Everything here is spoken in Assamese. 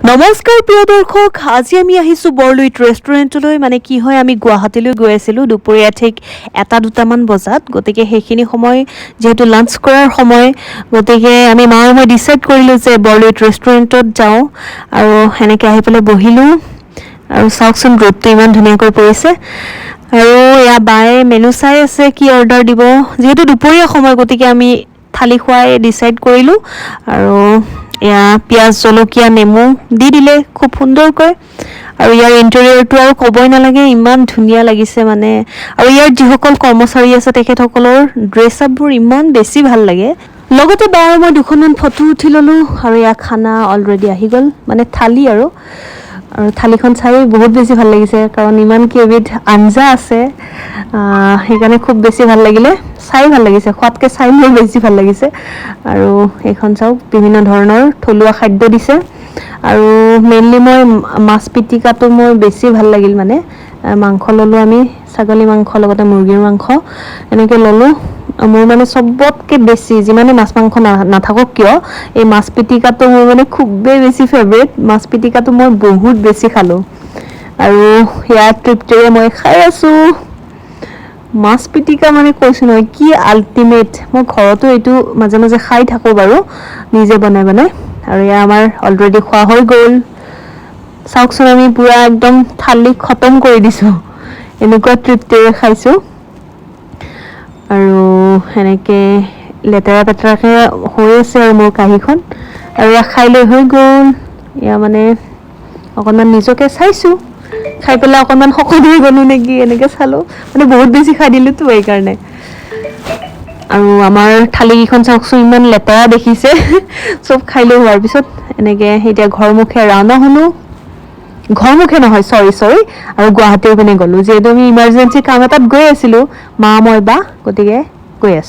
নমস্কাৰ প্ৰিয় দৰ্শক, আজি আমি আহিছোঁ বৰলুইত ৰেষ্টুৰেণ্টলৈ। মানে কি হয়, আমি গুৱাহাটীলৈ গৈ আছিলোঁ দুপৰীয়া ঠিক 1-2টামান বজাত। গতিকে সেইখিনি সময় যিহেতু লাঞ্চ কৰাৰ সময়, গতিকে আমি মায়ে মই ডিচাইড কৰিলোঁ যে বৰলুইত ৰেষ্টুৰেণ্টত যাওঁ। আৰু সেনেকৈ আহি পেলাই বহিলোঁ। আৰু চাওকচোন, ৰ'দটো ইমান ধুনীয়াকৈ পৰিছে। আৰু এয়া বায়ে মেনু চাই আছে কি অৰ্ডাৰ দিব। যিহেতু দুপৰীয়া সময়, গতিকে আমি থালি খুৱাই ডিচাইড কৰিলোঁ। আৰু এয়া পিঁয়াজ, জলকীয়া, নেমু দি দিলে খুব সুন্দৰকৈ। আৰু ইয়াৰ ইণ্টেৰিয়ৰটো আৰু ক'বই নালাগে, ইমান ধুনীয়া লাগিছে মানে। আৰু ইয়াৰ যিসকল কৰ্মচাৰী আছে তেখেতসকলৰ ড্ৰেছ আপবোৰ ইমান বেছি ভাল লাগে। লগতে বা আৰু মই দুখনমান ফটো উঠি ল'লোঁ। আৰু এয়া খানা অলৰেডি আহি গ'ল, মানে থালি আৰু থালিখন চাই বহুত বেছি ভাল লাগিছে, কাৰণ ইমান কেইবিধ আঞ্জা আছে। সেইকাৰণে খুব বেছি ভাল লাগিলে, চাই ভাল লাগিছে, খোৱাতকৈ চাই মোৰ বেছি ভাল লাগিছে। আৰু এইখন চাওক, বিভিন্ন ধৰণৰ থলুৱা খাদ্য দিছে। আৰু মেইনলি মই মাছ পিটিকাটো মোৰ বেছি ভাল লাগিল। মানে মাংস ল'লোঁ আমি, ছাগলী মাংস লগতে মুৰ্গীৰ মাংস এনেকৈ ল'লোঁ। মোৰ মানে চবতকৈ বেছি, যিমানে মাছ মাংস নাথাকক কিয়, এই মাছ পিটিকাটো মোৰ মানে খুবেই বেছি ফেভৰেট। মাছ পিটিকাটো মই বহুত বেছি খালোঁ। আৰু ইয়াৰ তৃপ্তিৰে মই খাই আছোঁ। মাছ পিটিকা মানে কৈছোঁ নহয়, কি আল্টিমেট। মই ঘৰতো এইটো মাজে মাজে খাই থাকোঁ বাৰু, নিজে বনাই বনাই। আৰু এয়া আমাৰ অলৰেডি খোৱা হৈ গ'ল। চাওকচোন, আমি পূৰা একদম থালি খতম কৰি দিছোঁ, এনেকুৱা তৃপ্তিৰে খাইছোঁ। আৰু সেনেকৈ লেতেৰা পেতেৰাকৈ হৈ আছে আৰু মোৰ কাঁহীখন। আৰু এয়া খাই লৈ হৈ গ'ল। এয়া মানে অকণমান নিজকে চাইছোঁ, খাই পেলাই অকণমান শকত হৈ গ'লোঁ নেকি এনেকৈ চালোঁ। মানে বহুত বেছি খাই দিলোঁতো এইকাৰণে। আৰু আমাৰ থালিকেইখন চাওকচোন, ইমান লেতেৰা দেখিছে। চব খাই লৈ হোৱাৰ পিছত এনেকৈ এতিয়া ঘৰমুখে ৰাওনা হ'লোঁ। ঘৰমুখে নহয়, চৰি আৰু গুৱাহাটীৰ পিনে গ'লোঁ। যিহেতু আমি ইমাৰ্জেঞ্চি কাম এটাত গৈ আছিলোঁ, মা মই বা, গতিকে গৈ আছোঁ।